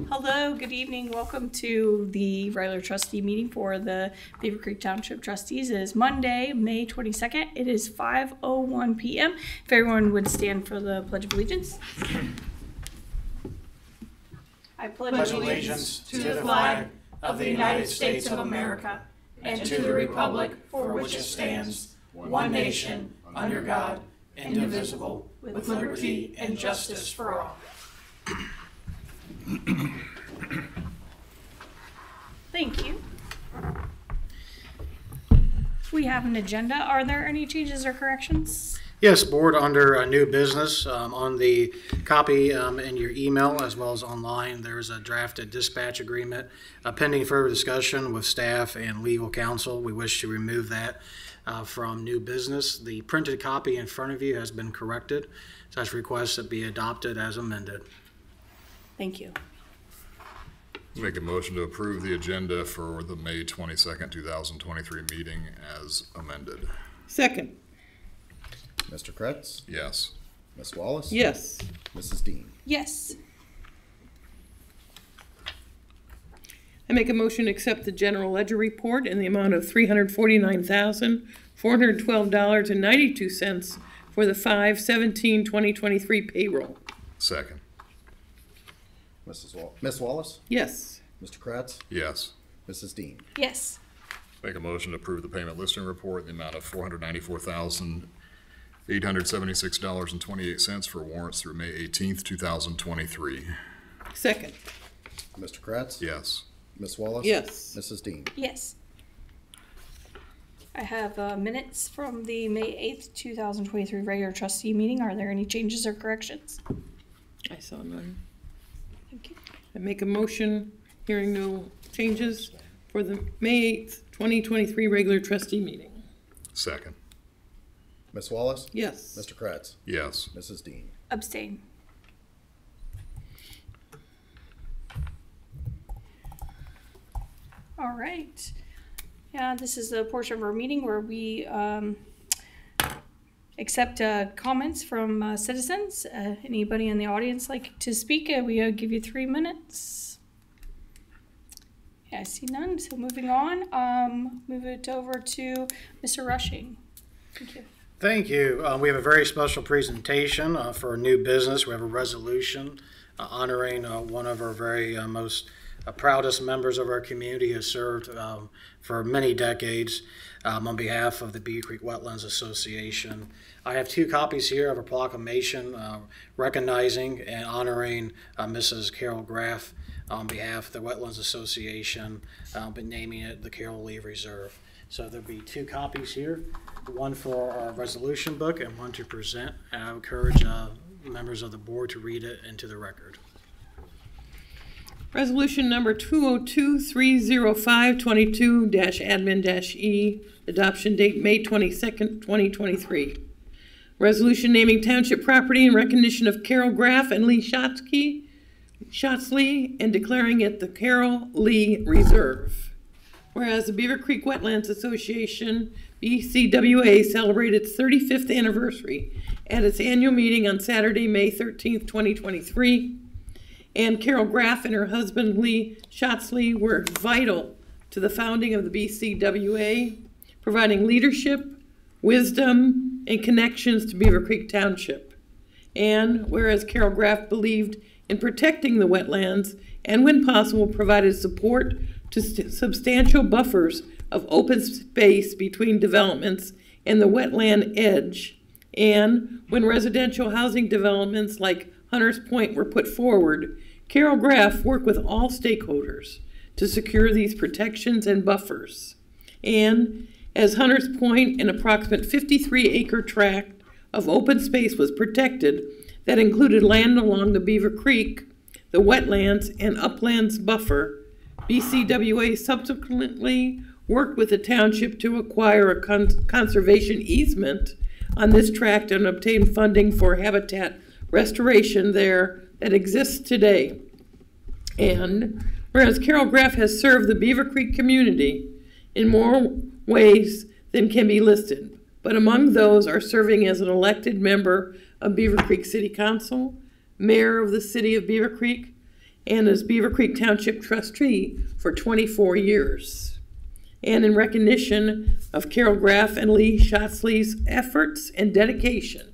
Hello, good evening. Welcome to the regular trustee meeting for the Beavercreek Township Trustees. It is Monday, May 22nd. It is 5:01 p.m. If everyone would stand for the Pledge of Allegiance. I pledge allegiance to the flag of the United States of America and to the republic for which it stands, one nation, under God, indivisible, with liberty and justice for all. Thank you. We have an agenda. Are there any changes or corrections? Yes, Board, under new business, on the copy in your email as well as online, there's a drafted dispatch agreement pending further discussion with staff and legal counsel. We wish to remove that from new business. The printed copy in front of you has been corrected. Such requests to be adopted as amended. Thank you. Make a motion to approve the agenda for the May 22nd, 2023 meeting as amended. Second. Mr. Kretz? Yes. Ms. Wallace? Yes. Mrs. Dean? Yes. I make a motion to accept the general ledger report in the amount of $349,412.92 for the 5/17/2023 payroll. Second. Ms. Wallace? Yes. Mr. Kretz? Yes. Mrs. Dean? Yes. Make a motion to approve the payment listing report in the amount of $494,876.28 for warrants through May 18th, 2023. Second. Mr. Kretz? Yes. Ms. Wallace? Yes. Mrs. Dean? Yes. I have minutes from the May 8th, 2023 regular trustee meeting. Are there any changes or corrections? I saw none. Thank you. I make a motion, hearing no changes, for the May 8th, 2023 regular trustee meeting. Second. Ms. Wallace? Yes. Mr. Kretz? Yes. Mrs. Dean? Abstain. All right. Yeah, this is the portion of our meeting where we accept comments from citizens. Anybody in the audience like to speak? We give you 3 minutes. Yeah, I see none. So moving on, move it over to Mr. Rushing. Thank you. Thank you. We have a very special presentation for new business. We have a resolution honoring one of our very most proudest members of our community who has served for many decades on behalf of the Beavercreek Wetlands Association. I have 2 copies here of a proclamation recognizing and honoring Mrs. Carol Graff on behalf of the Wetlands Association, but naming it the Carol Lee Reserve. So there'll be 2 copies here, one for our resolution book and one to present. And I encourage members of the board to read it into the record. Resolution number 202-30522-admin-E, adoption date May 22nd, 2023. Resolution naming township property in recognition of Carol Graff and Lee Shotzley and declaring it the Carol Lee Reserve. Whereas the Beavercreek Wetlands Association, BCWA, celebrated its 35th anniversary at its annual meeting on Saturday, May 13th, 2023. And Carol Graff and her husband, Lee Shotzley, were vital to the founding of the BCWA, providing leadership, wisdom, and connections to Beavercreek Township. And whereas Carol Graff believed in protecting the wetlands and, when possible, provided support to substantial buffers of open space between developments and the wetland edge, and when residential housing developments like Hunters Point were put forward, Carol Graff worked with all stakeholders to secure these protections and buffers. And as Hunters Point, an approximate 53-acre tract of open space was protected that included land along the Beaver Creek, the wetlands, and uplands buffer, BCWA subsequently worked with the township to acquire a conservation easement on this tract and obtain funding for habitat restoration there that exists today. And whereas Carol Graff has served the Beavercreek community in more ways than can be listed, but among those are serving as an elected member of Beavercreek City Council, mayor of the city of Beavercreek, and as Beavercreek Township trustee for 24 years. And in recognition of Carol Graff and Lee Shotzley's efforts and dedication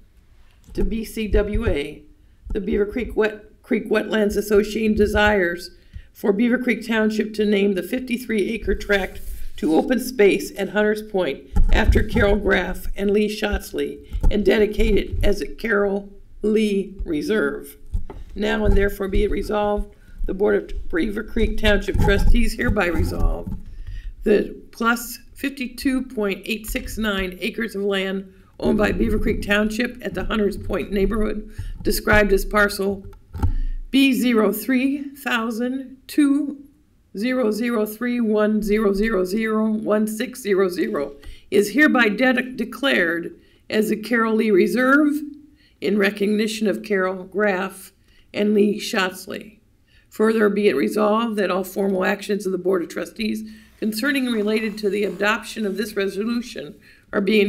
to BCWA, the Beavercreek Wetlands Association desires for Beavercreek Township to name the 53-acre tract to open space at Hunters Point after Carol Graff and Lee Shotzley and dedicate it as a Carol Lee Reserve. Now and therefore be it resolved, the Board of Beavercreek Township Trustees hereby resolve the plus 52.869 acres of land owned by Beavercreek Township at the Hunters Point neighborhood, described as parcel B03,000,20031001600, is hereby declared as a Carol Lee Reserve in recognition of Carol Graff and Lee Shotzley. Further be it resolved that all formal actions of the Board of Trustees concerning and related to the adoption of this resolution are being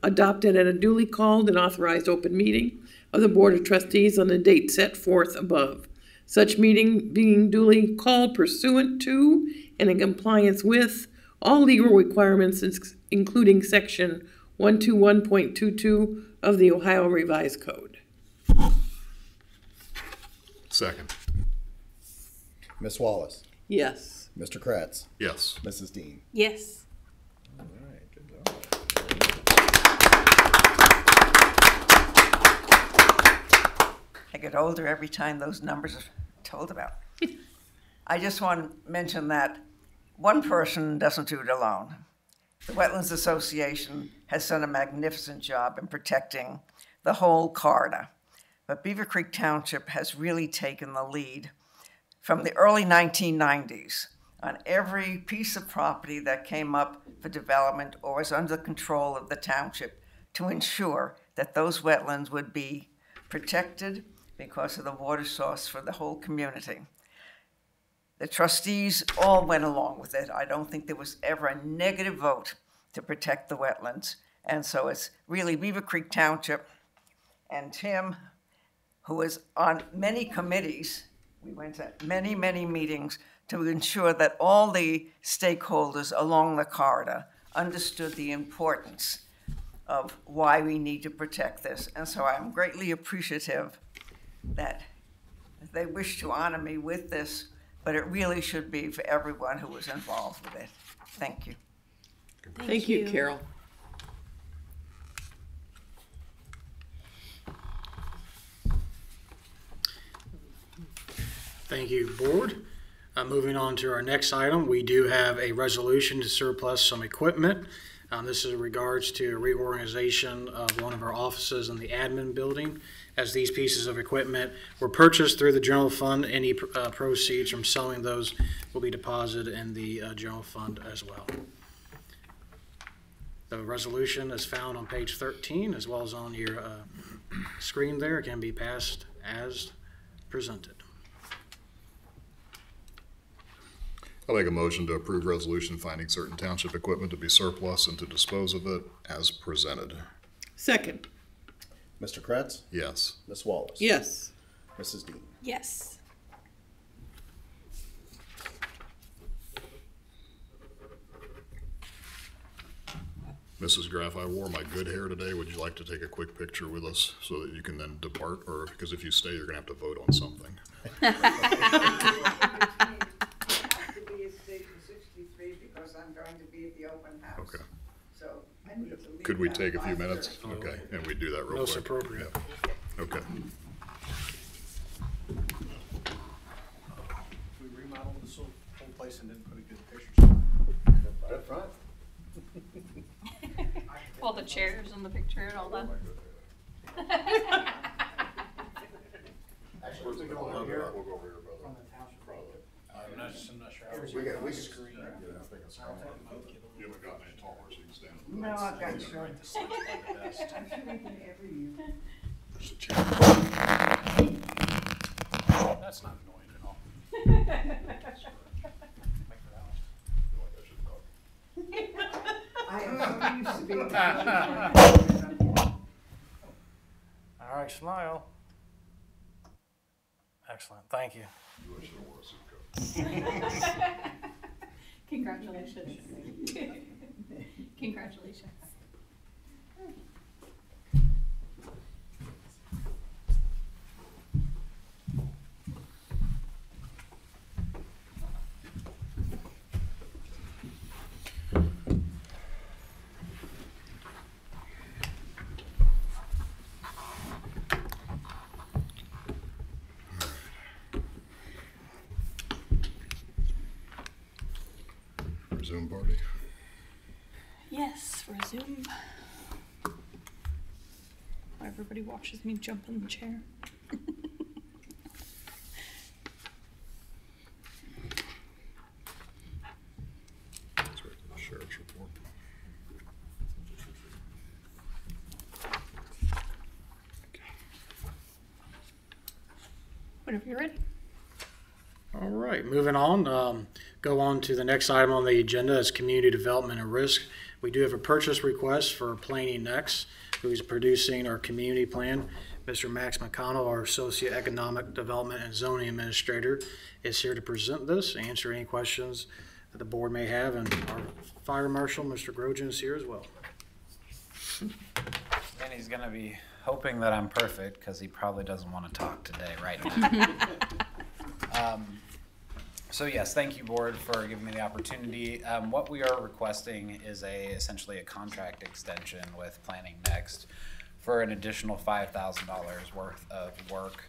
adopted at a duly called and authorized open meeting of the Board of Trustees on the date set forth above. Such meeting being duly called pursuant to and in compliance with all legal requirements, including Section 121.22 of the Ohio Revised Code. Second. Ms. Wallace, Yes. Mr. Kratz, Yes. Mrs. Dean. Yes. All right, good job. I get older every time those numbers are told about. I just want to mention that one person doesn't do it alone. The Wetlands Association has done a magnificent job in protecting the whole corridor, but Beavercreek Township has really taken the lead from the early 1990s on every piece of property that came up for development or was under the control of the township to ensure that those wetlands would be protected because of the water source for the whole community. The trustees all went along with it. I don't think there was ever a negative vote to protect the wetlands. And so it's really Beavercreek Township and Tim, who was on many committees. We went to many, many meetings to ensure that all the stakeholders along the corridor understood the importance of why we need to protect this. And so I'm greatly appreciative that they wish to honor me with this, but it really should be for everyone who was involved with it. Thank you. Thank you, Carol. Thank you, Board. Moving on to our next item, we do have a resolution to surplus some equipment. This is in regards to reorganization of one of our offices in the admin building. As these pieces of equipment were purchased through the general fund, any proceeds from selling those will be deposited in the general fund as well. The resolution is found on page 13 as well as on your screen there. It can be passed as presented. I'll make a motion to approve resolution finding certain township equipment to be surplus and to dispose of it as presented. Second. Mr. Kratz, Yes. Ms. Wallace. Yes. Mrs. Dean. Yes. Mrs. Graff, I wore my good hair today. Would you like to take a quick picture with us so that you can then depart? Or, because if you stay, you're gonna have to vote on something. I have to be at Station 63 because I'm going to be at the open house. Okay. So I need to leave. Could we at take a few 5:30. minutes? Okay, and we do that real quick. Most appropriate. Yeah. Okay. We remodeled this whole place and didn't put a good picture spot. Right up front. All the chairs in the picture and all that. Actually, We'll go over here. We'll go over here, brother. From the township. I'm not sure. we can screen. You haven't gotten any taller, so you can stand. No, I've got short. There's a chair. That's not annoying at all. I am so used to being. All right, smile. Excellent, thank you. You should have wore a suit coat. Congratulations. Congratulations. Zoom party. Yes, resume. Everybody watches me jump in the chair. That's right, the sheriff's report. Whenever you're ready. All right, moving on. Go on to the next item on the agenda is community development and risk. We do have a purchase request for Planning Next, who is producing our community plan. Mr. Max McConnell, our Associate Economic Development and Zoning Administrator, is here to present this, answer any questions that the board may have, and our Fire Marshal, Mr. Grogan, is here as well. And he's gonna be hoping that I'm perfect because he probably doesn't want to talk today right now. So yes, thank you, board, for giving me the opportunity. What we are requesting is essentially a contract extension with Planning Next for an additional $5,000 worth of work.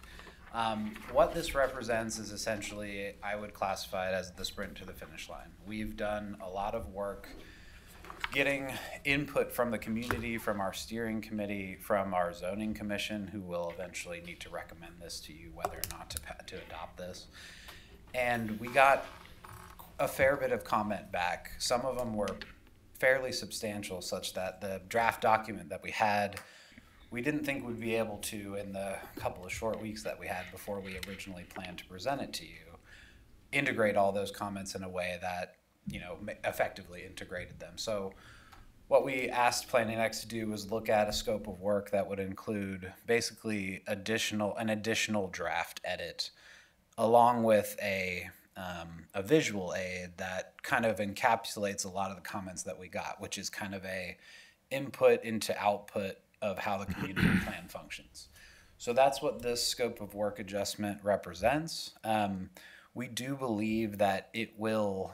What this represents is essentially, I would classify it as the sprint to the finish line. We've done a lot of work getting input from the community, from our steering committee, from our zoning commission, who will eventually need to recommend this to you, whether or not to adopt this. And we got a fair bit of comment back. Some of them were fairly substantial, such that the draft document that we had, we didn't think we'd be able to, in the couple of short weeks that we had before we originally planned to present it to you, integrate all those comments in a way that, you know, effectively integrated them. So what we asked Planning Next to do was look at a scope of work that would include basically an additional draft edit, along with a visual aid that kind of encapsulates a lot of the comments that we got, which is kind of a input into output of how the community plan functions. So that's what this scope of work adjustment represents. We do believe that it will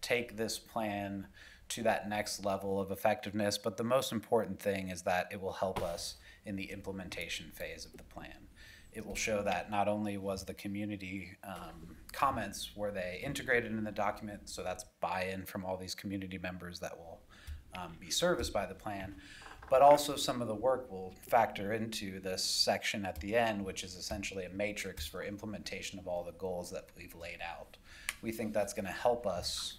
take this plan to that next level of effectiveness, but the most important thing is that it will help us in the implementation phase of the plan. It will show that not only was the community comments, were they integrated in the document, so that's buy-in from all these community members that will be serviced by the plan, but also some of the work will factor into this section at the end, which is essentially a matrix for implementation of all the goals that we've laid out. We think that's going to help us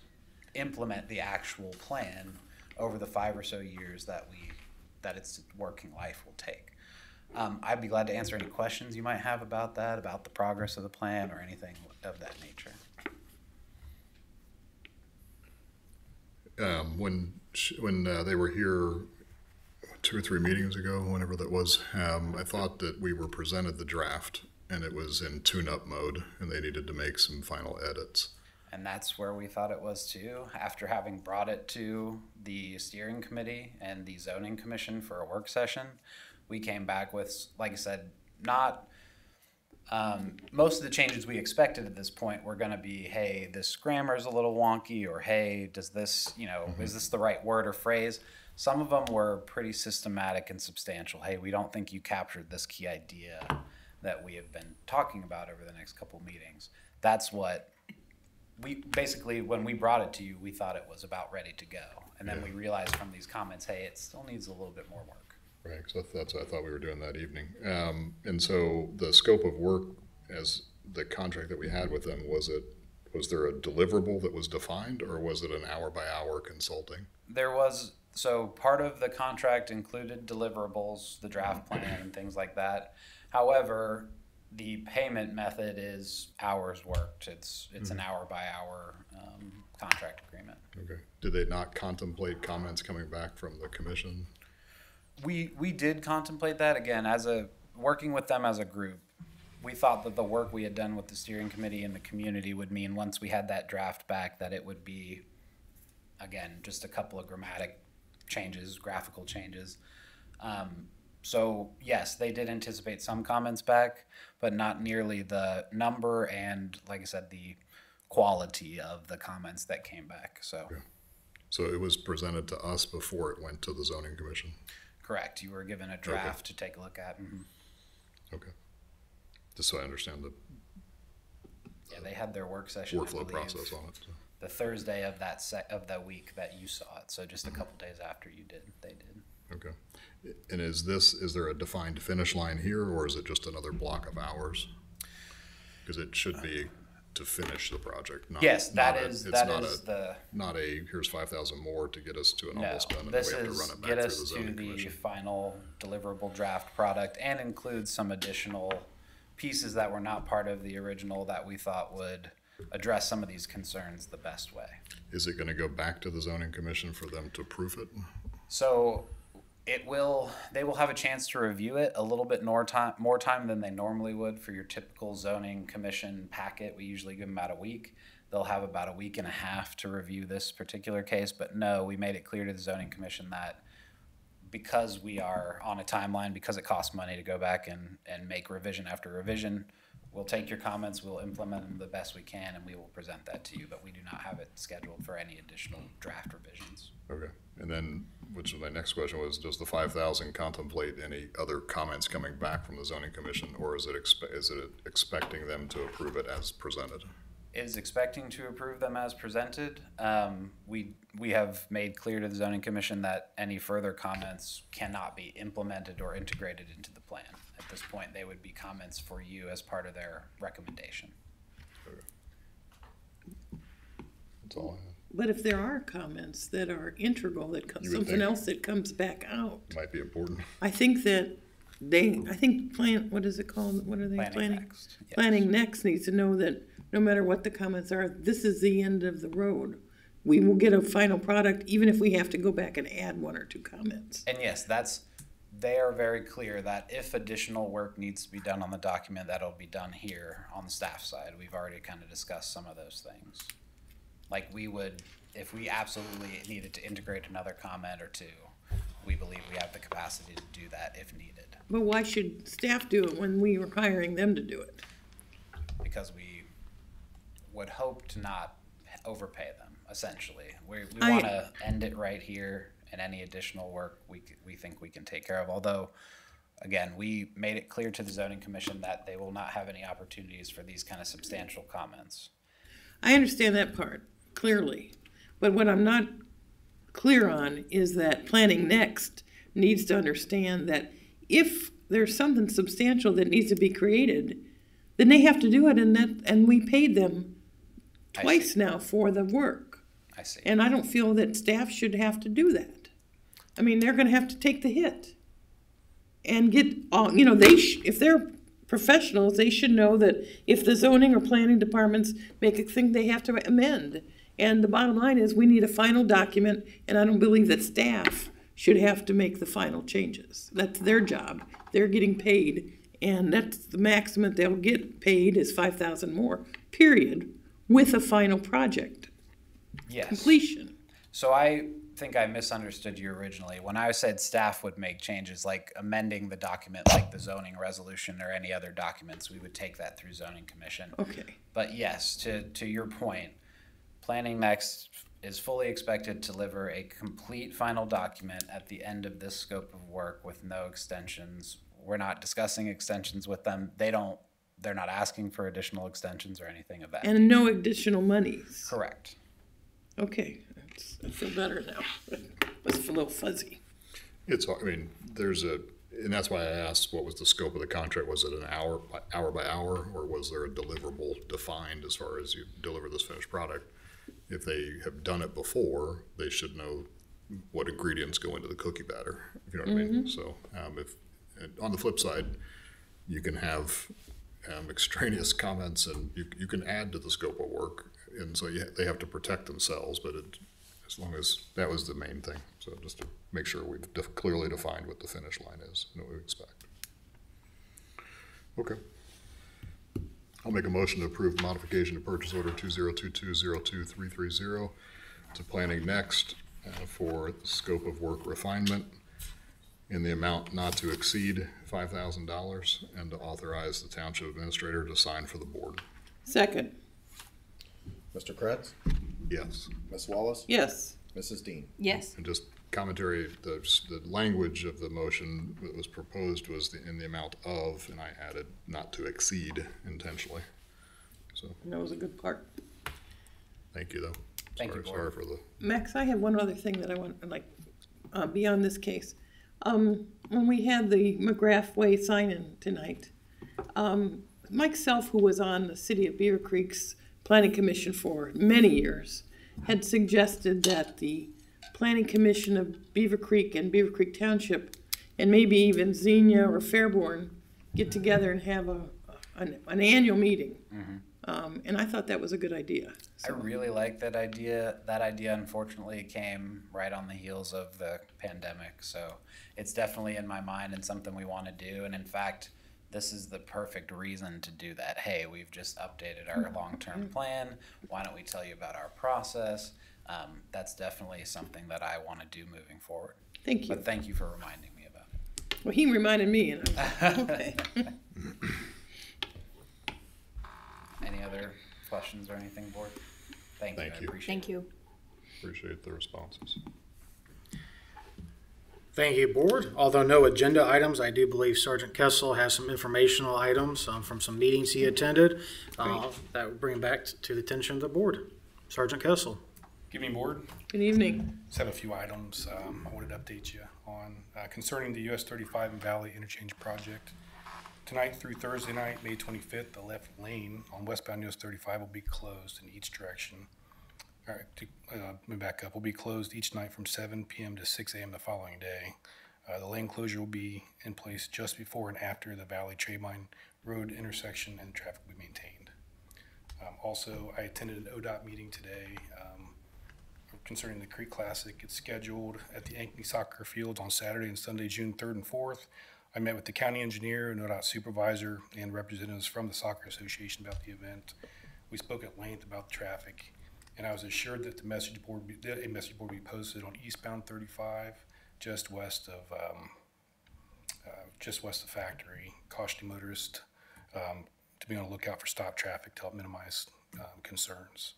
implement the actual plan over the 5 or so years that its working life will take. I'd be glad to answer any questions you might have about that, about the progress of the plan, or anything of that nature. When they were here 2 or 3 meetings ago, whenever that was, I thought that we were presented the draft and it was in tune-up mode and they needed to make some final edits. And that's where we thought it was too. After having brought it to the steering committee and the zoning commission for a work session, we came back with, like I said, not most of the changes we expected at this point were going to be, hey, this grammar is a little wonky, or hey, does this, you know, is this the right word or phrase? Some of them were pretty systematic and substantial. Hey, we don't think you captured this key idea that we have been talking about over the next couple meetings. That's what we basically, when we brought it to you, we thought it was about ready to go. And then we realized from these comments, hey, it still needs a little bit more work. Right, so that's what I thought we were doing that evening. And so the scope of work, as the contract that we had with them, was there a deliverable that was defined, or was it an hour-by-hour consulting? There was, so part of the contract included deliverables, the draft plan and things like that. However, the payment method is hours worked. It's an hour-by-hour contract agreement. Okay. Did they not contemplate comments coming back from the commission? We We did contemplate that, again, working with them as a group. we thought that the work we had done with the steering committee and the community would mean once we had that draft back that it would be, again, just a couple of grammatic changes, graphical changes. So yes, they did anticipate some comments back, but not nearly the number and, like I said, the quality of the comments that came back. So, So it was presented to us before it went to the zoning commission? correct. You were given a draft to take a look at. Okay. Just so I understand the Yeah, they had their work session, I workflow believe, process on it. So. the Thursday of that week that you saw it. So just a couple days after you did, they did. Okay. And is there a defined finish line here, or is it just another block of hours? Because it should be to finish the project. Not, Yes, not not a here's 5,000 more to get us to an No, almost done, and this then we have to run is it back get through us the to zoning the commission. final deliverable draft product and include some additional pieces that were not part of the original that we thought would address some of these concerns the best way. Is it going to go back to the zoning commission for them to approve it? So they will have a chance to review it a little bit more time than they normally would for your typical zoning commission packet. We usually give them about a week. They'll have about a week and a half to review this particular case, but no, we made it clear to the zoning commission that because we are on a timeline, because it costs money to go back and make revision after revision, we'll take your comments, we'll implement them the best we can, and we will present that to you, but we do not have it scheduled for any additional draft revisions. Okay. And then, which was my next question was, does the 5,000 contemplate any other comments coming back from the zoning commission, or is it expecting them to approve it as presented? Is expecting to approve them as presented. We have made clear to the zoning commission that any further comments cannot be implemented or integrated into the plan. At this point, they would be comments for you as part of their recommendation. That's all I had. But if there are comments that are integral, that You would something think. else that comes back out, Might be important. I think what is it called? What are they planning? Next. Yes. Planning next needs to know that no matter what the comments are, this is the end of the road. We will get a final product, even if we have to go back and add one or two comments. And yes, they are very clear that if additional work needs to be done on the document, that'll be done here on the staff side. We've already kind of discussed some of those things. Like we would, if we absolutely needed to integrate another comment or two, we believe we have the capacity to do that if needed. But why should staff do it when we were hiring them to do it? Because we would hope to not overpay them, essentially. We I- want to end it right here, and any additional work we think we can take care of. Although, again, we made it clear to the zoning commission that they will not have any opportunities for these kind of substantial comments. I understand that part, clearly. But what I'm not clear on is that Planning Next needs to understand that if there's something substantial that needs to be created, then they have to do it, and we paid them I twice see. now for the work. I see. And I don't feel that staff should have to do that. I mean, they're gonna have to take the hit and get all, if they're professionals, they should know that if the zoning or planning departments make a thing, they have to amend. And the bottom line is, we need a final document, and I don't believe that staff should have to make the final changes. That's their job. They're getting paid, and that's the maximum they'll get paid is 5,000 more, period, with a final project Yes. completion. So I think I misunderstood you originally. When I said staff would make changes like amending the document like the zoning resolution or any other documents, we would take that through zoning commission. Okay. But yes, to your point, Planning Next is fully expected to deliver a complete final document at the end of this scope of work with no extensions. We're not discussing extensions with them. They're not asking for additional extensions or anything of that. And no additional monies. Correct. Okay, I feel better now. It was a little fuzzy. And that's why I asked, what was the scope of the contract? Was it an hour by hour, or was there a deliverable defined as far as you deliver this finished product? If they have done it before, they should know what ingredients go into the cookie batter, if you know what I mean. So on the flip side, you can have extraneous comments, and you can add to the scope of work, and so they have to protect themselves, but as long as that was the main thing. So just to make sure we've clearly defined what the finish line is and what we expect. Okay. I'll make a motion to approve modification to purchase order 2022-02330 to Planning Next for scope of work refinement in the amount not to exceed $5,000 and to authorize the township administrator to sign for the board. Second. Mr. Kretz? Yes. Ms. Wallace? Yes. Mrs. Dean? Yes. And just commentary, the language of the motion that was proposed was in the amount of, and I added not to exceed intentionally. So, That was a good part. thank you though. Thank you, Sorry Board. for the, Max, I have one other thing that I want, beyond this case. When we had the McGrath Way sign-in tonight, Mike Self, who was on the City of Beavercreek's Planning Commission for many years, had suggested that the Planning Commission of Beavercreek and Beavercreek Township, and maybe even Xenia or Fairborn, get together and have an annual meeting. And I thought that was a good idea. I really like that idea. That idea, unfortunately, came right on the heels of the pandemic. So it's definitely in my mind and something we want to do. And in fact, this is the perfect reason to do that. Hey, we've just updated our long-term plan. Why don't we tell you about our process? That's definitely something that I want to do moving forward. Thank you. But thank you for reminding me about it. Well, he reminded me, and I was like, okay. Any other questions or anything, Board? Thank you. Thank I you. appreciate Thank it. you. appreciate the responses. Thank you, Board. Although no agenda items, I do believe Sergeant Kessel has some informational items from some meetings he attended that would bring back to the attention of the Board. Sergeant Kessel. Good evening, Board. Good evening. Just have a few items I wanted to update you on concerning the US 35 and Valley Interchange Project. Tonight through Thursday night, May 25th, the left lane on westbound US 35 will be closed in each direction. All right, let me back up. Will be closed each night from 7 p.m. to 6 a.m. the following day. The lane closure will be in place just before and after the Valley Trade-Line Road intersection, and traffic will be maintained. Also, I attended an ODOT meeting today concerning the Creek Classic. It's scheduled at the Ankeny Soccer Fields on Saturday and Sunday, June 3rd and 4th. I met with the county engineer, an ODOT supervisor, and representatives from the Soccer Association about the event. We spoke at length about the traffic, and I was assured that a message board will be posted on eastbound 35, just west of Factory. Cautioning motorists to be on the lookout for stop traffic to help minimize concerns.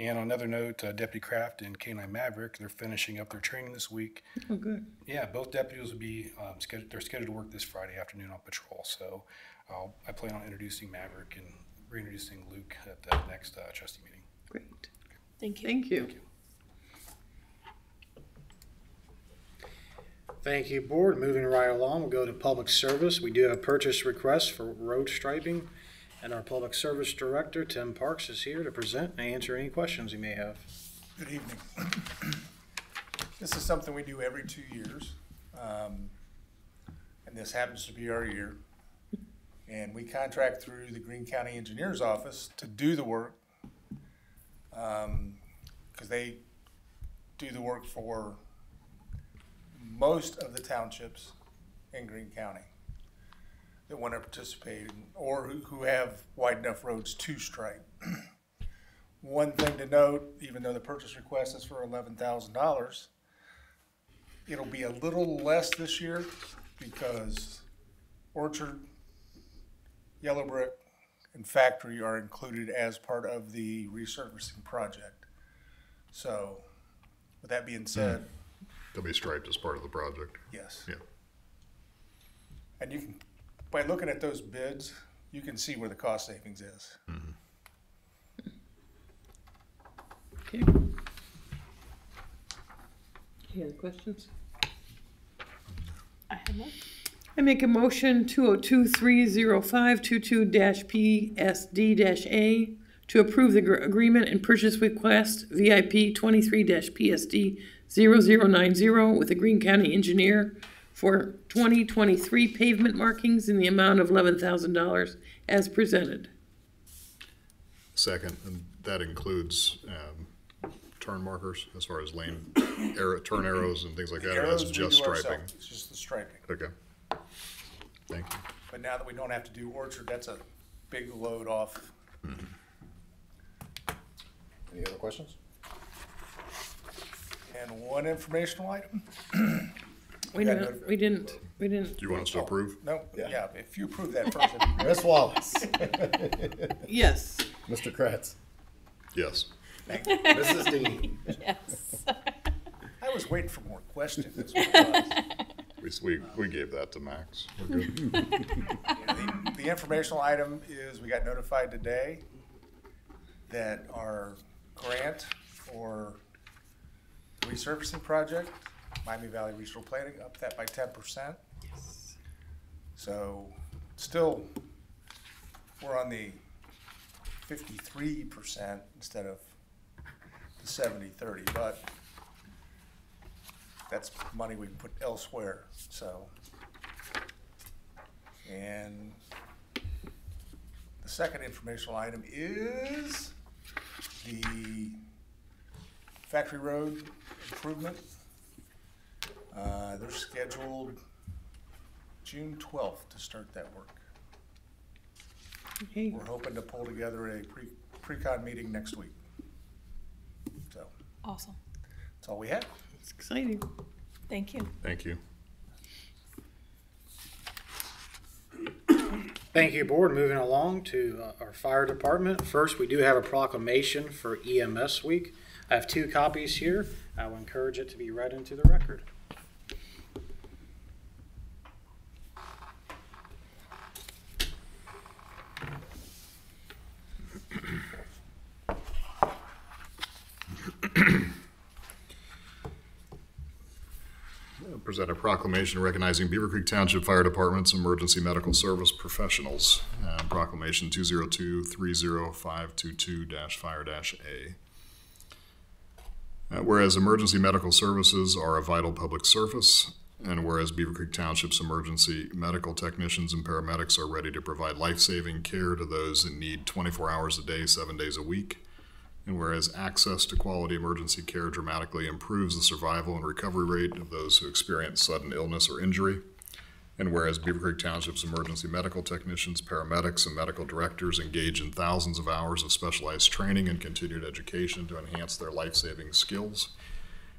And on another note, Deputy Kraft and K9 Maverick, they're finishing up their training this week. Oh, good. Yeah, both deputies will be they're scheduled to work this Friday afternoon on patrol. So I plan on introducing Maverick and reintroducing Luke at the next trustee meeting. Great. Thank you. Thank you. Thank you, Board. Moving right along, we'll go to public service. We do have a purchase request for road striping, and our public service director, Tim Parks, is here to present and answer any questions you may have. Good evening. This is something we do every 2 years, and this happens to be our year. And we contract through the Greene County Engineer's Office to do the work, because they do the work for most of the townships in Greene County that want to participate or who have wide enough roads to stripe. One thing to note, even though the purchase request is for $11,000, it'll be a little less this year because Orchard, Yellow Brick, and Factory are included as part of the resurfacing project. So, with that being said, They'll be striped as part of the project. yes. Yeah. And you can, by looking at those bids, you can see where the cost savings is. Okay. Any other questions? I have one. I make a motion 202-30522-PSD-A to approve the agreement and purchase request VIP 23-PSD-0090 with the Greene County Engineer for 2023 pavement markings in the amount of $11,000 as presented. Second, and that includes turn markers as far as lane turn arrows and things like that, or that's Arrows we just do striping? ourselves. It's just the striping. Okay. Thank you. But now that we don't have to do Orchard, that's a big load off. Any other questions? And one informational item. Wait a minute, we didn't. Do you want us to approve? No, Yeah. yeah, if you approve that first, that'd be great. Ms. Wallace. Yes. Mr. Kretz. Yes. Mrs. Dean. Yes. I was waiting for more questions. That's what it was. We gave that to Max. We're good. The informational item is we got notified today that our grant for the resurfacing project, Miami Valley Regional Planning, upped that by 10%. So still, we're on the 53% instead of the 70-30, but that's money we can put elsewhere, so. And the second informational item is the Factory Road improvement. They're scheduled June 12th to start that work. Okay. We're hoping to pull together a pre-con meeting next week. So, Awesome. that's all we have. It's exciting. Thank you. Thank you. Thank you, Board. Moving along to our fire department. First, we do have a proclamation for EMS Week. I have 2 copies here. I will encourage it to be read into the record. Present a proclamation recognizing Beavercreek Township Fire Department's emergency medical service professionals. Proclamation 202-30522-Fire-A. Whereas emergency medical services are a vital public service, and whereas Beavercreek Township's emergency medical technicians and paramedics are ready to provide life-saving care to those in need 24 hours a day, 7 days a week, and whereas access to quality emergency care dramatically improves the survival and recovery rate of those who experience sudden illness or injury, and whereas Beavercreek Township's emergency medical technicians, paramedics, and medical directors engage in thousands of hours of specialized training and continued education to enhance their life-saving skills,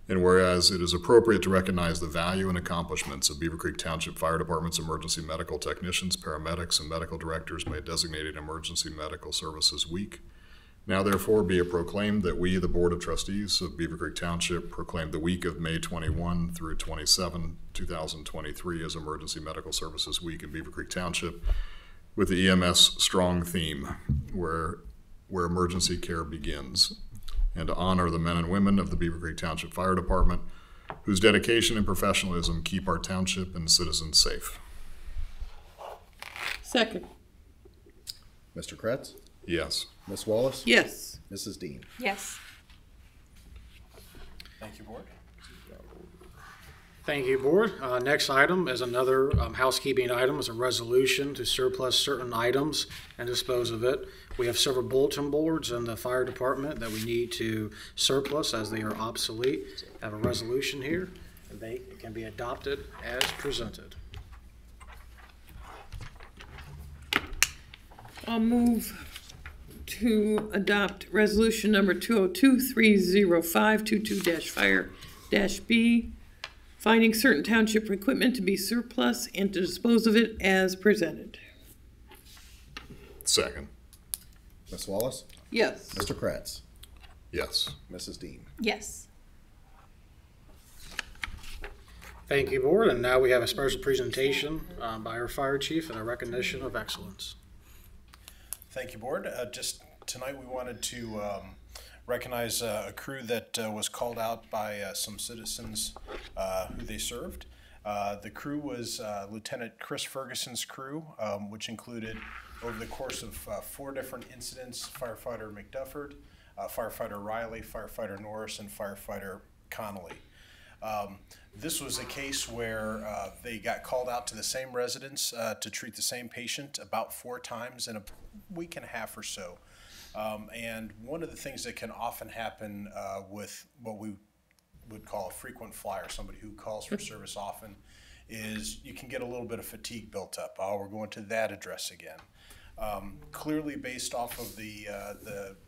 and whereas it is appropriate to recognize the value and accomplishments of Beavercreek Township Fire Department's emergency medical technicians, paramedics, and medical directors by designating Emergency Medical Services Week, now therefore be it proclaimed that we, the Board of Trustees of Beavercreek Township, proclaim the week of May 21 through 27, 2023 as Emergency Medical Services Week in Beavercreek Township with the EMS strong theme, where emergency care begins, and to honor the men and women of the Beavercreek Township Fire Department whose dedication and professionalism keep our township and citizens safe. Second. Mr. Kretz? Yes. Ms. Wallace? Yes. Mrs. Dean. Yes. Thank you, Board. Thank you, Board. Next item is another housekeeping item. It's a resolution to surplus certain items and dispose of it. We have several bulletin boards in the fire department that we need to surplus as they are obsolete. I have a resolution here, and they can be adopted as presented. I'll move to adopt resolution number 202-30522-Fire-B, finding certain township equipment to be surplus and to dispose of it as presented. Second. Ms. Wallace? Yes. Mr. Kretz? Yes. Mrs. Dean. Yes. Thank you, Board. And now we have a special presentation by our fire chief and a recognition of excellence. Thank you, Board. Just tonight we wanted to recognize a crew that was called out by some citizens who they served. The crew was Lieutenant Chris Ferguson's crew, which included, over the course of 4 different incidents, firefighter McDufford, firefighter Riley, firefighter Norris, and firefighter Connolly. This was a case where they got called out to the same residence to treat the same patient about 4 times in a week and a half or so. And one of the things that can often happen with what we would call a frequent flyer, somebody who calls for service often, is you can get a little bit of fatigue built up. Oh, we're going to that address again. Clearly based off of the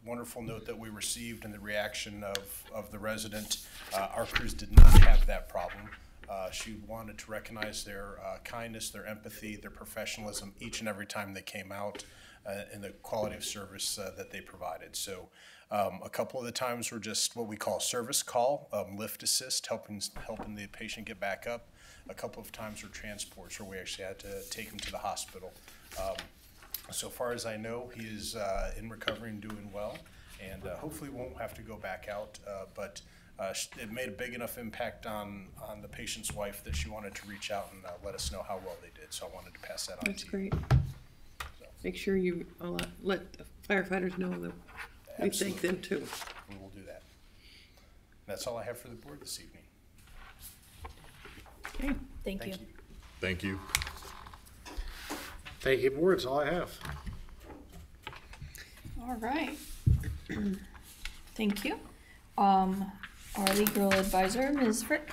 wonderful note that we received and the reaction of the resident, our crews did not have that problem. She wanted to recognize their kindness, their empathy, their professionalism each and every time they came out, and the quality of service that they provided. So a couple of the times were just what we call service call, lift assist, helping the patient get back up. A couple of times were transports where we actually had to take him to the hospital. So far as I know, he is in recovery and doing well, and hopefully won't have to go back out, but it made a big enough impact on the patient's wife that she wanted to reach out and let us know how well they did, so I wanted to pass that on to you. That's great. Make sure you let the firefighters know that we thank them too. We will do that. That's all I have for the board this evening. Okay. Thank you. Thank you. Thank you, board. That's all I have. All right. Thank you. Our legal advisor, Ms. Frick.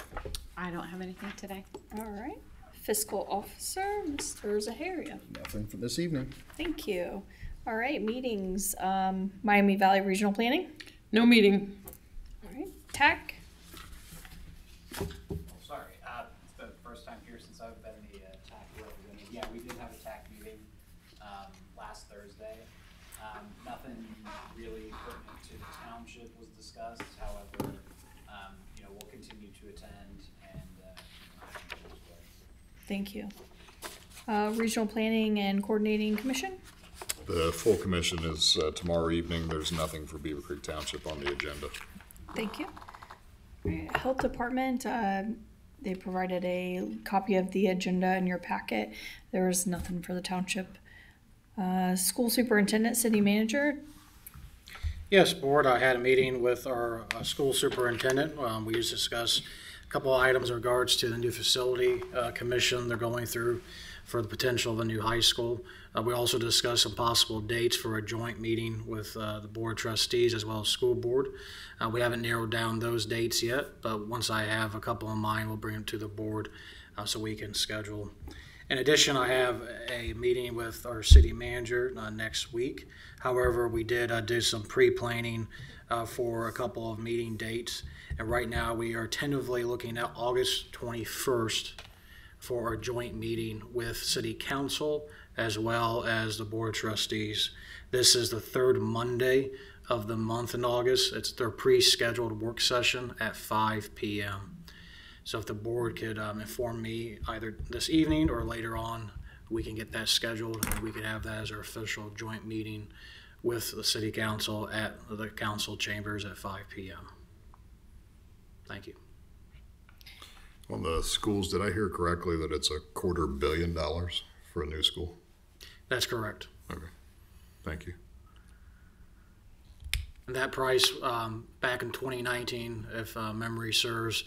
I don't have anything today. All right. Fiscal officer, Mr. Zaharia. Nothing for this evening. Thank you. All right, meetings. Miami Valley Regional Planning. No meeting. All right. TAC. Sorry, it's the first time here since I've been the TAC representative. Yeah, we did have a TAC meeting last Thursday. Nothing really pertinent to the township was discussed. However, we'll continue to attend and Thank you. Regional Planning and Coordinating Commission. The full commission is tomorrow evening. There's nothing for Beavercreek Township on the agenda. Thank you. All right, Health Department, they provided a copy of the agenda in your packet. There was nothing for the township. School Superintendent, City Manager. Yes, board, I had a meeting with our school superintendent. We just discussed a couple of items in regards to the new facility commission they're going through for the potential of a new high school. We also discussed some possible dates for a joint meeting with the board trustees as well as school board. We haven't narrowed down those dates yet, but once I have a couple in mind, we'll bring them to the board so we can schedule. In addition, I have a meeting with our city manager next week. However, we did do some pre-planning for a couple of meeting dates. And right now we are tentatively looking at August 21st for our joint meeting with city council as well as the board trustees. This is the third Monday of the month in August. It's their pre-scheduled work session at 5 p.m. So if the board could inform me either this evening or later on, we can get that scheduled and we can have that as our official joint meeting with the city council at the council chambers at 5 p.m. Thank you. On the schools, did I hear correctly that it's $250 million for a new school? That's correct. Okay, thank you. And that price back in 2019, if memory serves,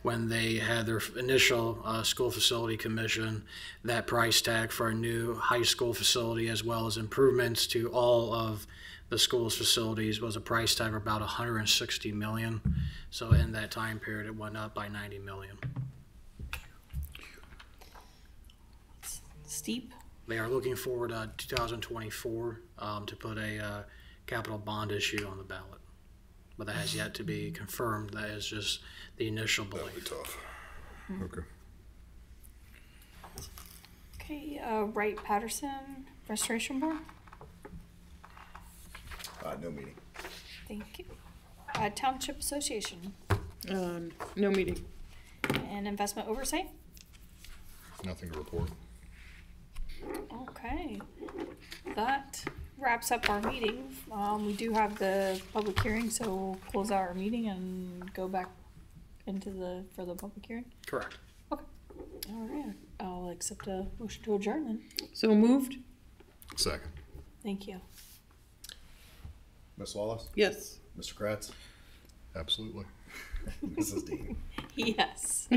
when they had their initial school facility commission, that price tag for a new high school facility as well as improvements to all of the school's facilities was a price tag of about $160 million. So in that time period, it went up by $90 million. Steep. They are looking forward to 2024 to put a capital bond issue on the ballot. But that has yet to be confirmed. That is just the initial belief. That'll be tough. Okay. Okay, Wright Patterson Restoration Board. No meeting. Thank you. Township Association No meeting. and Investment Oversight. Nothing to report. Okay, that wraps up our meeting. We do have the public hearing, so we'll close out our meeting and go back into for the public hearing. Correct. Okay. All right. I'll accept a motion to adjourn then. So moved? Second. Thank you. Ms. Wallace? Yes. Mr. Kratz? Absolutely. Mrs. Dean? Yes.